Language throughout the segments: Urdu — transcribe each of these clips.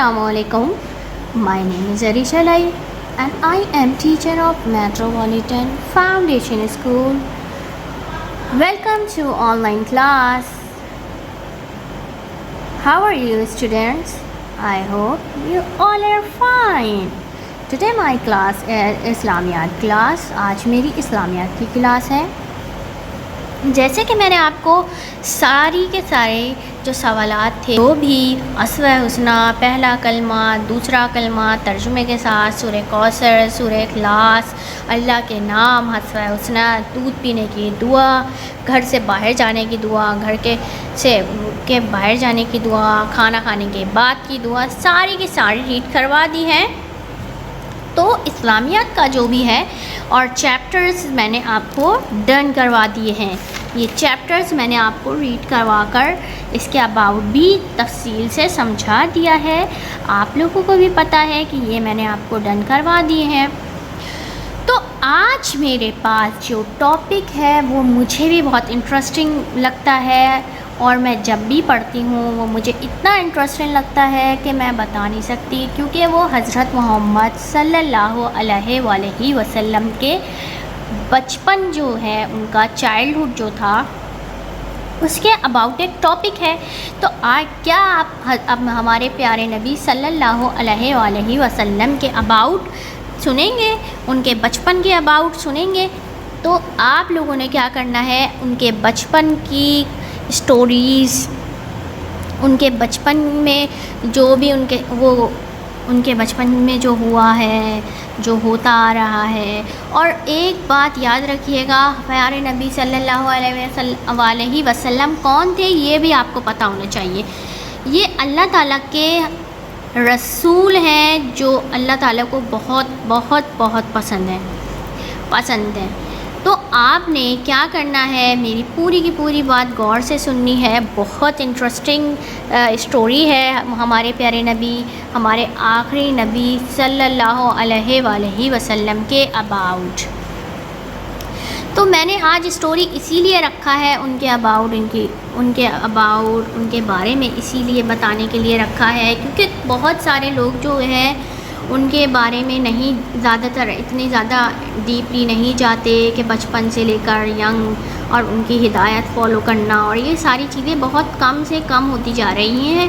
Assalamu alaikum. My name is Arisha Lai and I am teacher of Metropolitan Foundation School. Welcome to online class. How are you students? I hope you all are fine. Today my class is Islamiyat class. آج میری اسلامیات کی کلاس ہے. جیسے کہ میں نے آپ کو ساری کے سارے جو سوالات تھے وہ بھی اسماء الحسنی، پہلا کلمہ، دوسرا کلمہ، ترجمے کے ساتھ، سورہ کوثر، سورہ اخلاص، اللہ کے نام، اسماء الحسنی، دودھ پینے کی دعا، گھر سے باہر جانے کی دعا، گھر کے باہر جانے کی دعا، کھانا کھانے کے بعد کی دعا، ساری کی ساری ریڈ کروا دی ہے. تو اسلامیات کا جو بھی ہے اور چیپٹرز میں نے آپ کو ڈن کروا دیے ہیں. یہ چیپٹرز میں نے آپ کو ریڈ کروا کر اس کے اباؤٹ بھی تفصیل سے سمجھا دیا ہے. آپ لوگوں کو بھی پتہ ہے کہ یہ میں نے آپ کو ڈن کروا دیے ہیں. تو آج میرے پاس جو ٹاپک ہے وہ مجھے بھی بہت انٹرسٹنگ لگتا ہے اور میں جب بھی پڑھتی ہوں وہ مجھے اتنا انٹرسٹنگ لگتا ہے کہ میں بتا نہیں سکتی، کیونکہ وہ حضرت محمد صلی اللہ علیہ وآلہ وسلم کے بچپن جو ہے، ان کا چائلڈہڈ جو تھا، اس کے اباؤٹ ایک ٹاپک ہے. تو آج کیا آپ اب ہمارے پیارے نبی صلی اللہ علیہ وآلہ وسلم کے اباؤٹ سنیں گے، ان کے بچپن کے اباؤٹ سنیں گے. تو آپ لوگوں نے کیا کرنا ہے، ان کے بچپن کی اسٹوریز، ان کے بچپن میں جو بھی ان کے بچپن میں جو ہوا ہے، جو ہوتا آ رہا ہے. اور ایک بات یاد رکھیے گا، پیارے نبی صلی اللہ علیہ وسلم کون تھے یہ بھی آپ کو پتہ ہونا چاہیے. یہ اللہ تعالیٰ کے رسول ہیں جو اللہ تعالیٰ کو بہت بہت بہت پسند ہیں. تو آپ نے کیا کرنا ہے، میری پوری کی پوری بات غور سے سننی ہے. بہت انٹرسٹنگ اسٹوری ہے ہمارے پیارے نبی، ہمارے آخری نبی صلی اللہ علیہ وآلہ وسلم کے اباؤٹ. تو میں نے آج اسٹوری اسی لیے رکھا ہے، ان کے اباؤٹ، ان کے بارے میں اسی لیے بتانے کے لیے رکھا ہے، کیونکہ بہت سارے لوگ جو ہیں ان کے بارے میں نہیں، زیادہ تر اتنی زیادہ ڈیپلی نہیں جاتے کہ بچپن سے لے کر ینگ اور ان کی ہدایت فالو کرنا، اور یہ ساری چیزیں بہت کم سے کم ہوتی جا رہی ہیں.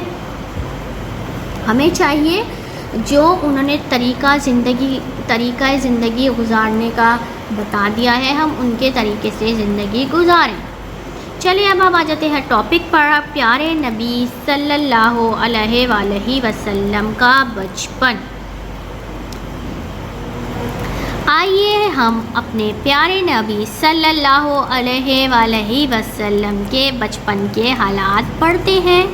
ہمیں چاہیے جو انہوں نے طریقہ زندگی گزارنے کا بتا دیا ہے، ہم ان کے طریقے سے زندگی گزاریں. چلیے اب آ جاتے ہیں ٹاپک پر. پیارے نبی صلی اللہ علیہ وآلہ وسلم کا بچپن. آئیے ہم اپنے پیارے نبی صلی اللہ علیہ وآلہ وسلم کے بچپن کے حالات پڑھتے ہیں.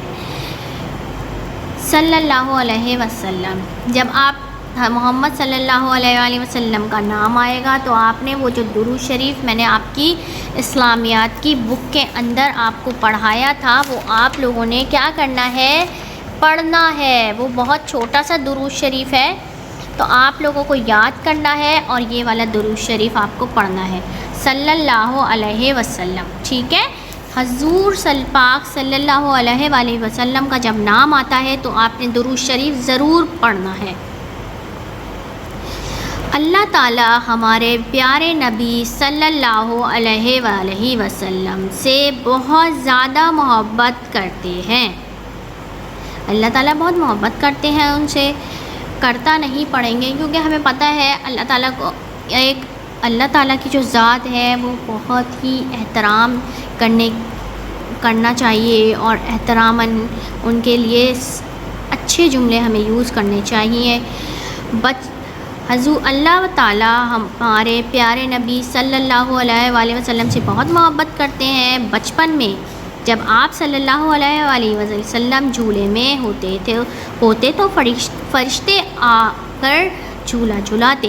صلی اللہ علیہ وسلم، جب آپ محمد صلی اللہ علیہ وآلہ وسلم کا نام آئے گا تو آپ نے وہ جو درود شریف میں نے آپ کی اسلامیات کی بک کے اندر آپ کو پڑھایا تھا، وہ آپ لوگوں نے کیا کرنا ہے، پڑھنا ہے. وہ بہت چھوٹا سا درود شریف ہے، تو آپ لوگوں کو یاد کرنا ہے اور یہ والا درود شریف آپ کو پڑھنا ہے، صلی اللہ علیہ وسلم. ٹھیک ہے، حضور پاک صلی اللہ علیہ وآلہ وسلم کا جب نام آتا ہے تو آپ نے درود شریف ضرور پڑھنا ہے. اللہ تعالیٰ ہمارے پیارے نبی صلی اللہ علیہ وآلہ وسلم سے بہت زیادہ محبت کرتے ہیں. اللہ تعالیٰ بہت محبت کرتے ہیں ان سے. کرتا نہیں پڑھیں گے کیونکہ ہمیں پتہ ہے اللہ تعالیٰ کی جو ذات ہے وہ بہت ہی احترام کرنا چاہیے، اور احتراماً ان کے لیے اچھے جملے ہمیں یوز کرنے چاہیے. حضور اللہ تعالیٰ ہمارے پیارے نبی صلی اللہ علیہ وآلہ وسلم سے بہت محبت کرتے ہیں. بچپن میں جب آپ صلی اللہ علیہ وآلہ وسلم جھولے میں ہوتے تو فرشتے آ کر جھولا جھلاتے،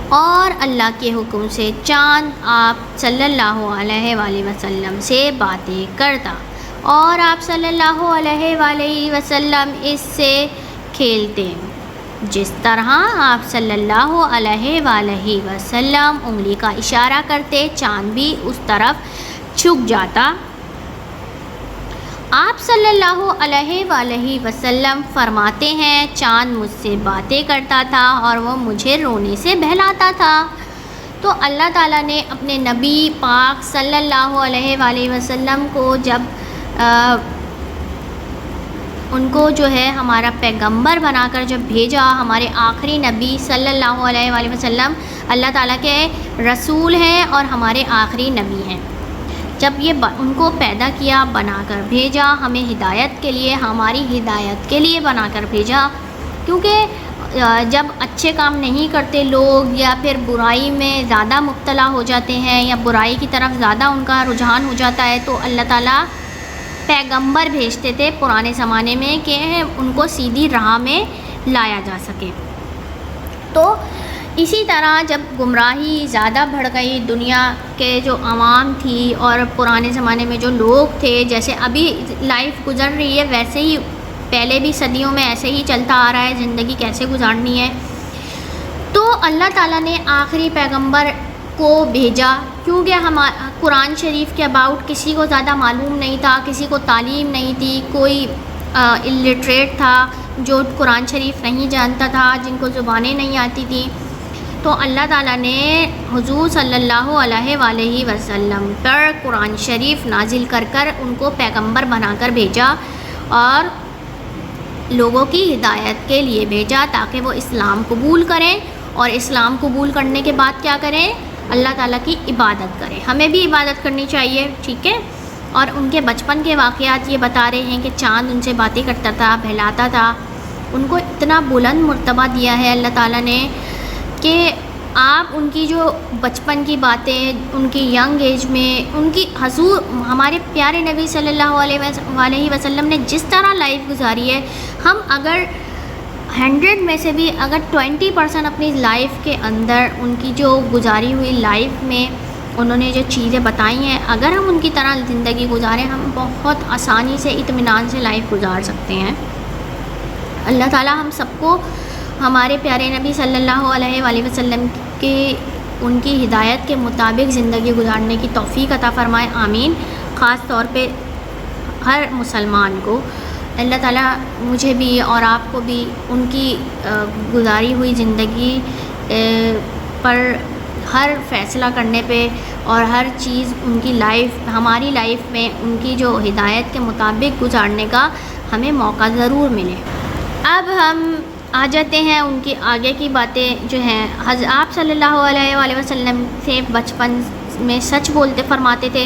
اور اللہ کے حکم سے چاند آپ صلی اللہ علیہ وآلہ وسلم سے باتیں کرتا، اور آپ صلی اللہ علیہ وآلہ وسلم اس سے کھیلتے. جس طرح آپ صلی اللہ علیہ وآلہ وسلم انگلی کا اشارہ کرتے، چاند بھی اس طرف جھک جاتا. آپ صلی اللہ علیہ وآلہ وسلم فرماتے ہیں چاند مجھ سے باتیں کرتا تھا اور وہ مجھے رونے سے بہلاتا تھا۔ تو اللہ تعالیٰ نے اپنے نبی پاک صلی اللہ علیہ وآلہ وسلم کو جب ان کو جو ہے ہمارا پیغمبر بنا کر جب بھیجا، ہمارے آخری نبی صلی اللہ علیہ وآلہ وسلم اللہ تعالیٰ کے رسول ہیں اور ہمارے آخری نبی ہیں، جب یہ ان کو پیدا کیا، بنا کر بھیجا، ہمیں ہدایت کے لیے، ہماری ہدایت کے لیے بنا کر بھیجا، کیونکہ جب اچھے کام نہیں کرتے لوگ یا پھر برائی میں زیادہ مبتلا ہو جاتے ہیں یا برائی کی طرف زیادہ ان کا رجحان ہو جاتا ہے، تو اللہ تعالیٰ پیغمبر بھیجتے تھے پرانے زمانے میں کہ ان کو سیدھی راہ میں لایا جا سکے۔ تو اسی طرح جب گمراہی زیادہ بڑھ گئی، دنیا کے جو عوام تھی اور پرانے زمانے میں جو لوگ تھے، جیسے ابھی لائف گزر رہی ہے ویسے ہی پہلے بھی صدیوں میں ایسے ہی چلتا آ رہا ہے، زندگی کیسے گزارنی ہے۔ تو اللہ تعالیٰ نے آخری پیغمبر کو بھیجا، کیونکہ قرآن شریف کے اباؤٹ کسی کو زیادہ معلوم نہیں تھا، کسی کو تعلیم نہیں تھی، کوئی الٹریٹ تھا جو قرآن شریف نہیں جانتا تھا، جن کو زبانیں نہیں آتی تھیں۔ تو اللہ تعالیٰ نے حضور صلی اللہ علیہ وآلہ وسلم پر قرآن شریف نازل کر کر ان کو پیغمبر بنا کر بھیجا اور لوگوں کی ہدایت کے لیے بھیجا، تاکہ وہ اسلام قبول کریں، اور اسلام قبول کرنے کے بعد کیا کریں؟ اللہ تعالیٰ کی عبادت کریں۔ ہمیں بھی عبادت کرنی چاہیے، ٹھیک ہے۔ اور ان کے بچپن کے واقعات یہ بتا رہے ہیں کہ چاند ان سے باتیں کرتا تھا، بہلاتا تھا، ان کو اتنا بلند مرتبہ دیا ہے اللہ تعالیٰ نے کہ آپ ان کی جو بچپن کی باتیں، ان کی ینگ ایج میں ان کی حضور ہمارے پیارے نبی صلی اللہ علیہ وسلم نے جس طرح لائف گزاری ہے، ہم اگر 100 میں سے بھی اگر 20% اپنی لائف کے اندر ان کی جو گزاری ہوئی لائف میں انہوں نے جو چیزیں بتائی ہیں، اگر ہم ان کی طرح زندگی گزاریں، ہم بہت آسانی سے اطمینان سے لائف گزار سکتے ہیں۔ اللہ تعالیٰ ہم سب کو ہمارے پیارے نبی صلی اللہ علیہ وآلہ وسلم کے ان کی ہدایت کے مطابق زندگی گزارنے کی توفیق عطا فرمائے، آمین۔ خاص طور پہ ہر مسلمان کو اللہ تعالیٰ مجھے بھی اور آپ کو بھی ان کی گزاری ہوئی زندگی پر ہر فیصلہ کرنے پہ اور ہر چیز ان کی لائف، ہماری لائف میں ان کی جو ہدایت کے مطابق گزارنے کا ہمیں موقع ضرور ملے۔ اب ہم آ جاتے ہیں ان کی آگے کی باتیں جو ہیں۔ آپ صلی اللہ علیہ وآلہ وسلم سے بچپن میں سچ بولتے فرماتے تھے،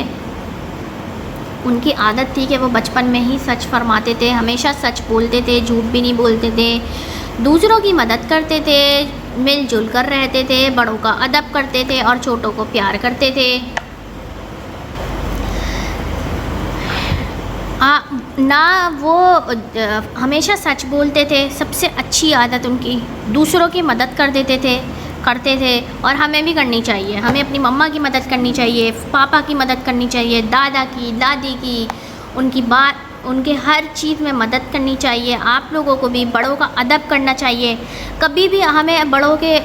ان کی عادت تھی کہ وہ بچپن میں ہی سچ فرماتے تھے، ہمیشہ سچ بولتے تھے، جھوٹ بھی نہیں بولتے تھے، دوسروں کی مدد کرتے تھے، مل جل کر رہتے تھے، بڑوں کا ادب کرتے تھے اور چھوٹوں کو پیار کرتے تھے۔ نہ وہ ہمیشہ سچ بولتے تھے، سب سے اچھی عادت ان کی دوسروں کی مدد کرتے تھے، اور ہمیں بھی کرنی چاہیے۔ ہمیں اپنی مما کی مدد کرنی چاہیے، پاپا کی مدد کرنی چاہیے، دادا کی، دادی کی، ان کے ہر چیز میں مدد کرنی چاہیے۔ آپ لوگوں کو بھی بڑوں کا ادب کرنا چاہیے، کبھی بھی ہمیں بڑوں کے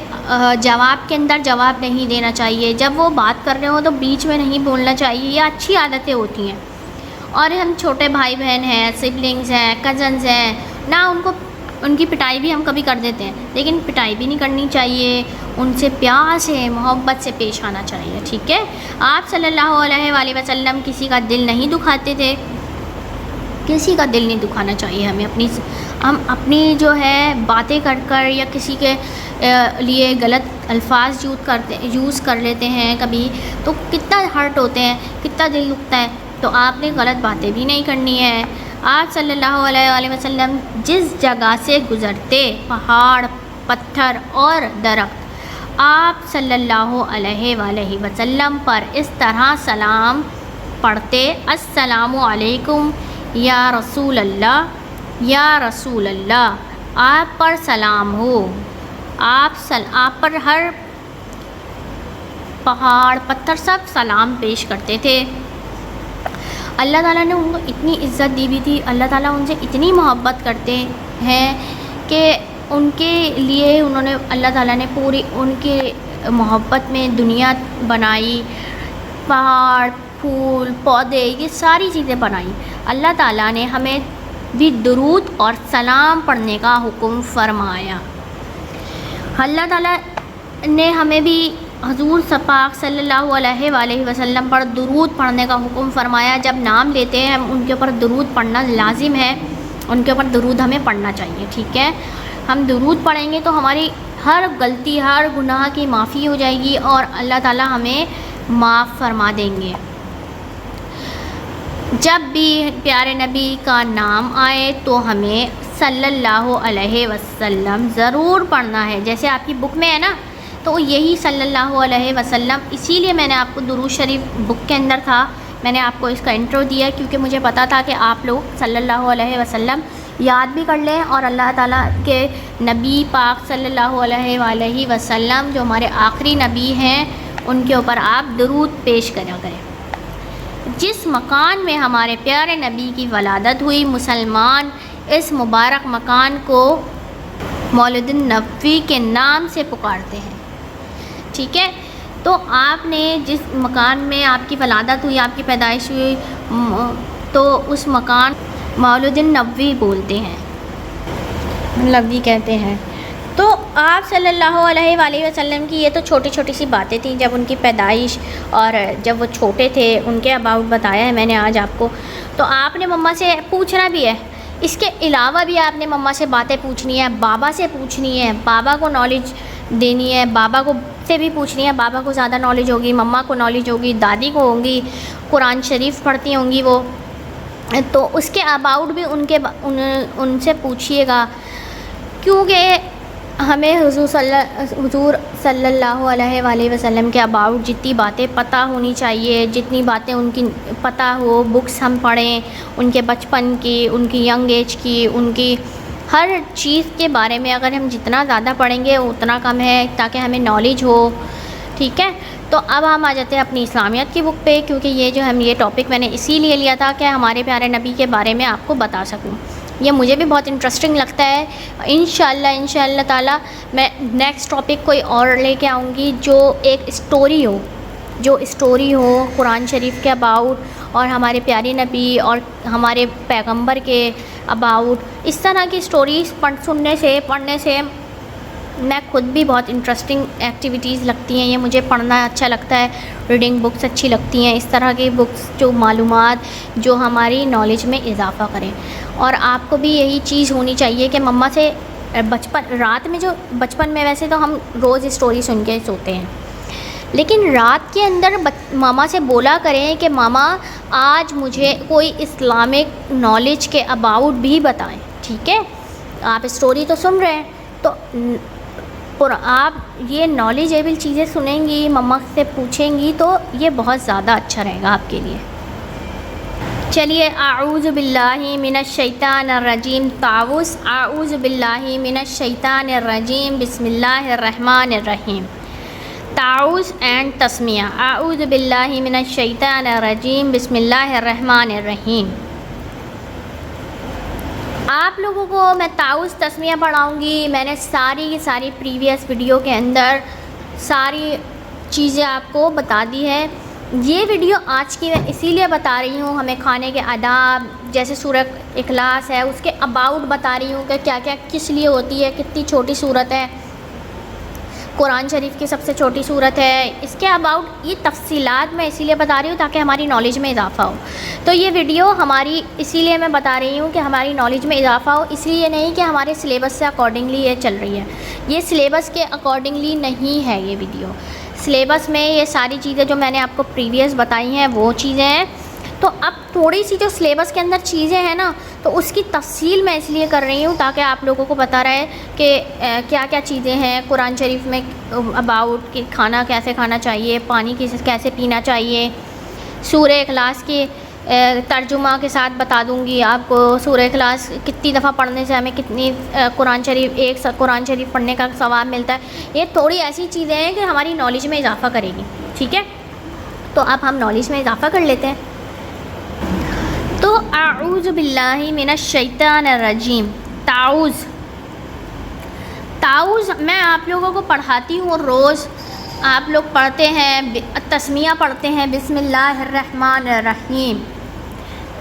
جواب کے اندر جواب نہیں دینا چاہیے، جب وہ بات کر رہے ہوں تو بیچ میں نہیں بولنا چاہیے، یہ اچھی عادتیں ہوتی ہیں۔ اور ہم چھوٹے بھائی بہن ہیں، سبلنگز ہیں، کزنز ہیں، نہ ان کی پٹائی بھی ہم کبھی کر دیتے ہیں، لیکن پٹائی بھی نہیں کرنی چاہیے، ان سے پیار سے محبت سے پیش آنا چاہیے، ٹھیک ہے۔ آپ صلی اللہ علیہ وآلہ وسلم کسی کا دل نہیں دکھاتے تھے، کسی کا دل نہیں دکھانا چاہیے ہمیں۔ ہم اپنی جو ہے باتیں کر یا کسی کے لیے غلط الفاظ یوز کر لیتے ہیں کبھی، تو کتنا ہرٹ ہوتے ہیں، کتنا دل دکھتا ہے۔ تو آپ نے غلط باتیں بھی نہیں کرنی ہے۔ آپ صلی اللہ علیہ وآلہ وسلم جس جگہ سے گزرتے، پہاڑ، پتھر اور درخت، آپ صلی اللہ علیہ وآلہ وسلم پر اس طرح سلام پڑھتے، السلام علیکم یا رسول اللہ، یا رسول اللہ، آپ پر سلام ہو۔ آپ پر ہر پہاڑ، پتھر سب سلام پیش کرتے تھے۔ اللہ تعالیٰ نے ان کو اتنی عزت دی بھی تھی، اللہ تعالیٰ ان سے اتنی محبت کرتے ہیں کہ ان کے لیے اللہ تعالیٰ نے پوری ان کے محبت میں دنیا بنائی، پہاڑ، پھول، پودے، یہ ساری چیزیں بنائی۔ اللہ تعالیٰ نے ہمیں بھی درود اور سلام پڑھنے کا حکم فرمایا۔ اللہ تعالیٰ نے ہمیں بھی حضور پاک صلی اللہ علیہ وآلہ وسلم پر درود پڑھنے کا حکم فرمایا۔ جب نام لیتے ہیں ان کے اوپر درود پڑھنا لازم ہے، ان کے اوپر درود ہمیں پڑھنا چاہیے، ٹھیک ہے۔ ہم درود پڑھیں گے تو ہماری ہر غلطی، ہر گناہ کی معافی ہو جائے گی اور اللہ تعالیٰ ہمیں معاف فرما دیں گے۔ جب بھی پیارے نبی کا نام آئے تو ہمیں صلی اللہ علیہ وسلم ضرور پڑھنا ہے۔ جیسے آپ کی بک میں ہے نا، تو یہی صلی اللہ علیہ وسلم، اسی لیے میں نے آپ کو درود شریف بک کے اندر تھا، میں نے آپ کو اس کا انٹرو دیا کیونکہ مجھے پتا تھا کہ آپ لوگ صلی اللہ علیہ وسلم یاد بھی کر لیں اور اللہ تعالیٰ کے نبی پاک صلی اللہ علیہ وآلہ وسلم جو ہمارے آخری نبی ہیں ان کے اوپر آپ درود پیش کرا کریں۔ جس مکان میں ہمارے پیارے نبی کی ولادت ہوئی، مسلمان اس مبارک مکان کو مولد النبوی کے نام سے پکارتے ہیں، ٹھیک ہے۔ تو آپ نے جس مکان میں آپ کی ولادت ہوئی، آپ کی پیدائش ہوئی، تو اس مکان مولد النبوی بولتے ہیں، نبوی کہتے ہیں۔ تو آپ صلی اللہ علیہ وآلہ وسلم کی یہ تو چھوٹی چھوٹی سی باتیں تھیں، جب ان کی پیدائش اور جب وہ چھوٹے تھے ان کے اباؤٹ بتایا ہے میں نے آج آپ کو۔ تو آپ نے مما سے پوچھنا بھی ہے، اس کے علاوہ بھی آپ نے مما سے باتیں پوچھنی ہے، بابا سے پوچھنی ہے، بابا کو نالج دینی ہے، بابا کو سے بھی پوچھنی ہے، بابا کو زیادہ نالج ہوگی، مما کو نالج ہوگی، دادی کو ہوگی، قرآن شریف پڑھتی ہوں گی وہ، تو اس کے اباؤٹ بھی ان سے پوچھیے گا، کیونکہ ہمیں حضور صلی اللہ علیہ وآلہ وسلم کے اباؤٹ جتنی باتیں پتہ ہونی چاہیے، جتنی باتیں ان کی پتہ ہو، بکس ہم پڑھیں ان کے بچپن کی، ان کی ینگ ایج کی، ان کی ہر چیز کے بارے میں اگر ہم جتنا زیادہ پڑھیں گے اتنا کم ہے، تاکہ ہمیں نالج ہو، ٹھیک ہے۔ تو اب ہم آ جاتے ہیں اپنی اسلامیات کی بک پہ، کیونکہ یہ ٹاپک میں نے اسی لیے لیا تھا کہ ہمارے پیارے نبی کے بارے میں آپ کو بتا سکوں۔ یہ مجھے بھی بہت انٹرسٹنگ لگتا ہے۔ انشاءاللہ تعالیٰ میں نیکسٹ ٹاپک کوئی اور لے کے آؤں گی جو ایک اسٹوری ہو قرآن شریف کے اباؤٹ اور ہمارے پیارے نبی اور ہمارے پیغمبر کے اباؤٹ۔ اس طرح کی اسٹوریز پڑھنے سے میں خود بھی بہت انٹرسٹنگ ایکٹیویٹیز لگتی ہیں، یہ مجھے پڑھنا اچھا لگتا ہے، ریڈنگ بکس اچھی لگتی ہیں، اس طرح کی بکس جو معلومات جو ہماری نالج میں اضافہ کریں۔ اور آپ کو بھی یہی چیز ہونی چاہیے کہ مما سے بچپن میں ویسے تو ہم روز اسٹوری سن کے سوتے ہیں، لیکن رات کے اندر ماما سے بولا کریں کہ ماما آج مجھے کوئی اسلامک نالج کے اباؤٹ بھی بتائیں، ٹھیک ہے۔ آپ اسٹوری تو سن رہے ہیں تو آپ یہ نالجیبل چیزیں سنیں گی، مما سے پوچھیں گی تو یہ بہت زیادہ اچھا رہے گا آپ کے لیے۔ چلیے، اعوذ باللہ من الشیطان الرجیم، تعوذ، اعوذ باللہ من الشیطان الرجیم، بسم اللہ الرحمن الرحیم۔ تعوذ اینڈ تسمیہ، اعوذ باللہ من الشیطان الرجیم، بسم اللہ الرحمن الرحیم۔ آپ لوگوں کو میں تعوذ تسمیہ پڑھاؤں گی۔ میں نے ساری پریویس ویڈیو کے اندر ساری چیزیں آپ کو بتا دی ہے۔ یہ ویڈیو آج کی میں اسی لیے بتا رہی ہوں، ہمیں کھانے کے آداب، جیسے سورہ اخلاص ہے اس کے اباؤٹ بتا رہی ہوں کہ کیا کیا کس لیے ہوتی ہے، کتنی چھوٹی صورت ہے، قرآن شریف کی سب سے چھوٹی صورت ہے، اس کے اباؤٹ یہ تفصیلات میں اسی لیے بتا رہی ہوں تاکہ ہماری نالج میں اضافہ ہو۔ تو یہ ویڈیو ہماری اسی لیے میں بتا رہی ہوں کہ ہماری نالج میں اضافہ ہو، اس لیے نہیں کہ ہمارے سلیبس سے اکارڈنگلی یہ چل رہی ہے، یہ سلیبس کے اکارڈنگلی نہیں ہے یہ ویڈیو۔ سلیبس میں یہ ساری چیزیں جو میں نے آپ کو پریویس بتائی ہیں وہ چیزیں ہیں، تو اب تھوڑی سی جو سلیبس کے اندر چیزیں ہیں نا تو اس کی تفصیل میں اس لیے کر رہی ہوں تاکہ آپ لوگوں کو پتہ رہے کہ کیا کیا چیزیں ہیں قرآن شریف میں اباؤٹ، کہ کھانا کیسے کھانا چاہیے، پانی کیسے پینا چاہیے۔ سورہ اخلاص کی ترجمہ کے ساتھ بتا دوں گی آپ کو، سورہ اخلاص کتنی دفعہ پڑھنے سے ہمیں کتنی قرآن شریف پڑھنے کا ثواب ملتا ہے۔ یہ تھوڑی ایسی چیزیں ہیں کہ ہماری نالج میں اضافہ کرے گی، ٹھیک ہے۔ تو اب ہم نالج میں اضافہ کر لیتے ہیں۔ تو اعوذ باللہ من الشیطان الرجیم، تعوذ میں آپ لوگوں کو پڑھاتی ہوں، روز آپ لوگ پڑھتے ہیں، تسمیہ پڑھتے ہیں، بسم اللہ الرحمن الرحیم۔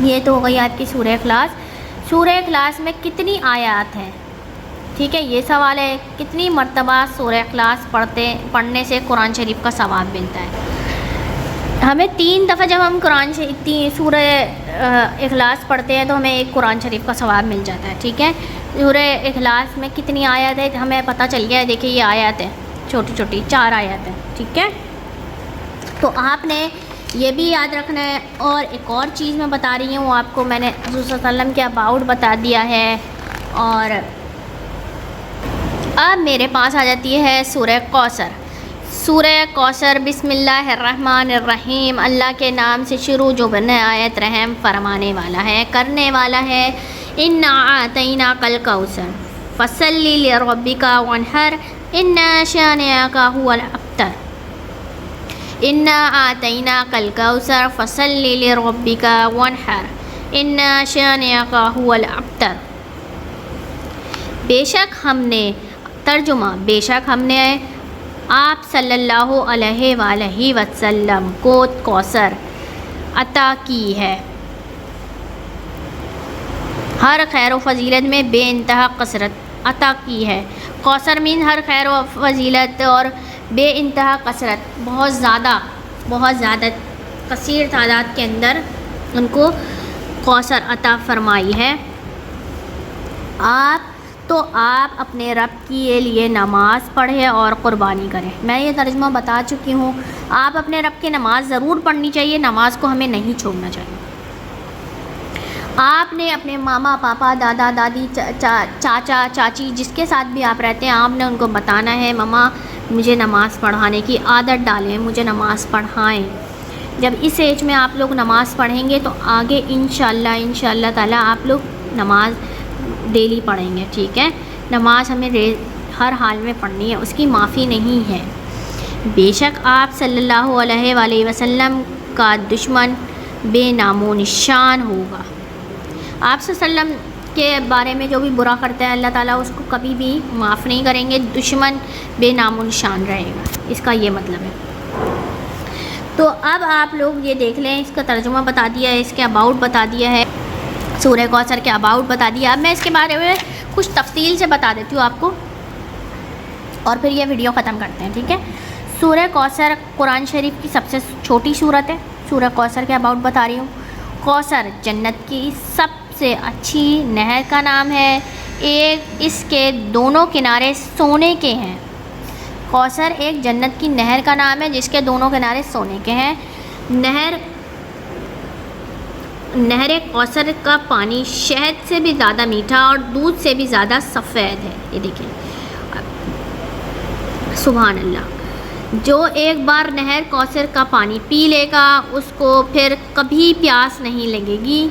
یہ تو ہو گئی آپ کی سورہ اخلاص. سورہ اخلاص میں کتنی آیات ہیں؟ ٹھیک ہے، یہ سوال ہے. کتنی مرتبہ سورہ اخلاص پڑھنے سے قرآن شریف کا ثواب ملتا ہے؟ ہمیں 3 دفعہ جب ہم سورہ اخلاص پڑھتے ہیں تو ہمیں ایک قرآن شریف کا ثواب مل جاتا ہے. ٹھیک ہے، سورہ اخلاص میں کتنی آیات ہے ہمیں پتہ چل گیا ہے. دیکھیے یہ آیات ہے چھوٹی چھوٹی 4 آیات ہیں. ٹھیک ہے، تو آپ نے یہ بھی یاد رکھنا ہے. اور ایک اور چیز میں بتا رہی ہوں آپ کو، میں نے حضور صلی اللہ علیہ وسلم کے اباؤٹ بتا دیا ہے. اور اب میرے پاس آ جاتی ہے سورہ کوثر. سورہ کوثر بسم اللہ الرحمن الرحیم، اللہ کے نام سے شروع، جو نہایت رحم فرمانے والا ہے، کرنے والا ہے. انا اعطیناک الکوثر فصلی لربک وانحر ان شانئک هو الابتر. انا اعطیناک الکوثر فصلی لربک وانحر ان شانئک هو الابتر. بے شک ہم نے، ترجمہ، بے شک ہم نے آپ صلی اللہ علیہ وآلہ وسلم کو کوثر عطا کی ہے، ہر خیر و فضیلت میں بے انتہا کثرت عطا کی ہے. کوثر مین ہر خیر و فضیلت اور بے انتہا کثرت، بہت زیادہ کثیر تعداد کے اندر ان کو کوثر عطا فرمائی ہے. آپ اپنے رب کے لیے نماز پڑھیں اور قربانی کریں. میں یہ ترجمہ بتا چکی ہوں. آپ اپنے رب کی نماز ضرور پڑھنی چاہیے، نماز کو ہمیں نہیں چھوڑنا چاہیے. آپ نے اپنے ماما پاپا دادا دادی چاچا چاچی جس کے ساتھ بھی آپ رہتے ہیں، آپ نے ان کو بتانا ہے ماما مجھے نماز پڑھانے کی عادت ڈالیں، مجھے نماز پڑھائیں. جب اس ایج میں آپ لوگ نماز پڑھیں گے تو آگے انشاءاللہ تعالیٰ آپ لوگ نماز ڈیلی پڑھیں گے. ٹھیک ہے، نماز ہمیں ہر حال میں پڑھنی ہے، اس کی معافی نہیں ہے. بے شک آپ صلی اللہ علیہ وآلہ وسلم کا دشمن بے نام و نشان ہوگا. آپ صلی اللہ علیہ وسلم کے بارے میں جو بھی برا کرتا ہے اللہ تعالیٰ اس کو کبھی بھی معاف نہیں کریں گے. دشمن بے نام و نشان رہے گا، اس کا یہ مطلب ہے. تو اب آپ لوگ یہ دیکھ لیں، اس کا ترجمہ بتا دیا ہے، اس کے اباؤٹ بتا دیا ہے، سورہ کوثر کے اباؤٹ بتا دیا. اب میں اس کے بارے میں کچھ تفصیل سے بتا دیتی ہوں آپ کو، اور پھر یہ ویڈیو ختم کرتے ہیں. ٹھیک ہے، سورہ کوثر قرآن شریف کی سب سے چھوٹی سورت ہے. سورہ کوثر کے اباؤٹ بتا رہی ہوں. کوثر جنت کی سب سے اچھی نہر کا نام ہے. اس کے دونوں کنارے سونے کے ہیں. کوثر ایک جنت کی نہر کا نام ہے جس کے دونوں کنارے سونے کے ہیں. نہر کوثر کا پانی شہد سے بھی زیادہ میٹھا اور دودھ سے بھی زیادہ سفید ہے. یہ دیکھیں، سبحان اللہ. جو ایک بار نہر کوثر کا پانی پی لے گا اس کو پھر کبھی پیاس نہیں لگے گی.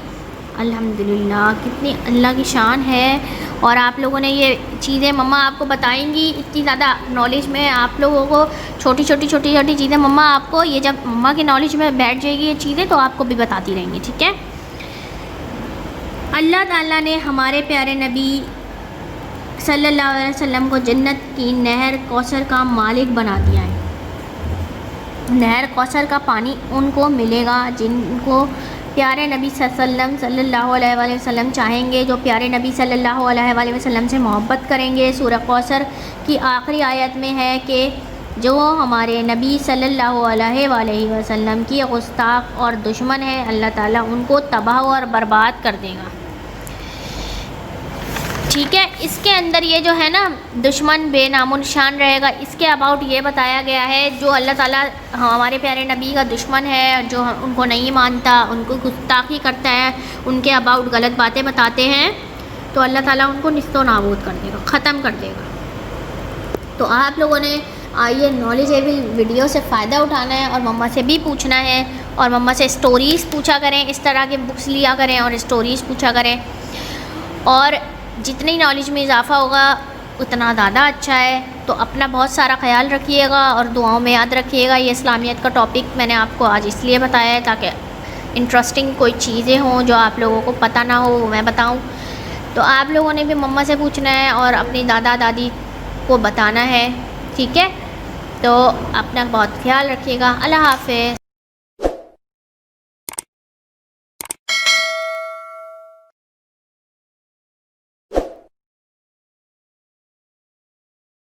الحمدللہ، کتنی اللہ کی شان ہے. اور آپ لوگوں نے یہ چیزیں مما آپ کو بتائیں گی، اتنی زیادہ نالج میں آپ لوگوں کو چھوٹی چھوٹی چیزیں مما آپ کو، یہ جب مما کی نالج میں بیٹھ جائے گی یہ چیزیں تو آپ کو بھی بتاتی رہیں گی. ٹھیک ہے، اللہ تعالیٰ نے ہمارے پیارے نبی صلی اللہ علیہ وسلم کو جنت کی نہر کوثر کا مالک بنا دیا ہے. نہر کوثر کا پانی ان کو ملے گا جن کو پیارے نبی صلی اللہ علیہ وآلہ وسلم چاہیں گے، جو پیارے نبی صلی اللہ علیہ وآلہ وسلم سے محبت کریں گے. سورہ کوثر کی آخری آیت میں ہے کہ جو ہمارے نبی صلی اللہ علیہ وآلہ وسلم کی گستاخ اور دشمن ہے، اللہ تعالیٰ ان کو تباہ اور برباد کر دے گا. ٹھیک ہے، اس کے اندر یہ جو ہے نا دشمن بے نام و نشان رہے گا، اس کے اباؤٹ یہ بتایا گیا ہے جو اللہ تعالیٰ ہمارے پیارے نبی کا دشمن ہے، جو ان کو نہیں مانتا، ان کو گستاخی کرتا ہے، ان کے اباؤٹ غلط باتیں بتاتے ہیں، تو اللہ تعالیٰ ان کو نیست و نابود کر دے گا، ختم کر دے گا. تو آپ لوگوں نے یہ نالجیبل ویڈیو سے فائدہ اٹھانا ہے اور مما سے بھی پوچھنا ہے، اور مما سے اسٹوریز پوچھا کریں، اس طرح کے بکس لیا کریں اور اسٹوریز پوچھا کریں. اور جتنی نالج میں اضافہ ہوگا اتنا زیادہ اچھا ہے. تو اپنا بہت سارا خیال رکھیے گا اور دعاؤں میں یاد رکھیے گا. یہ اسلامیت کا ٹاپک میں نے آپ کو آج اس لیے بتایا ہے تاکہ انٹرسٹنگ کوئی چیزیں ہوں جو آپ لوگوں کو پتہ نہ ہو وہ میں بتاؤں. تو آپ لوگوں نے بھی مما سے پوچھنا ہے اور اپنی دادا دادی کو بتانا ہے. ٹھیک ہے، تو اپنا بہت خیال رکھیے گا. اللہ حافظ.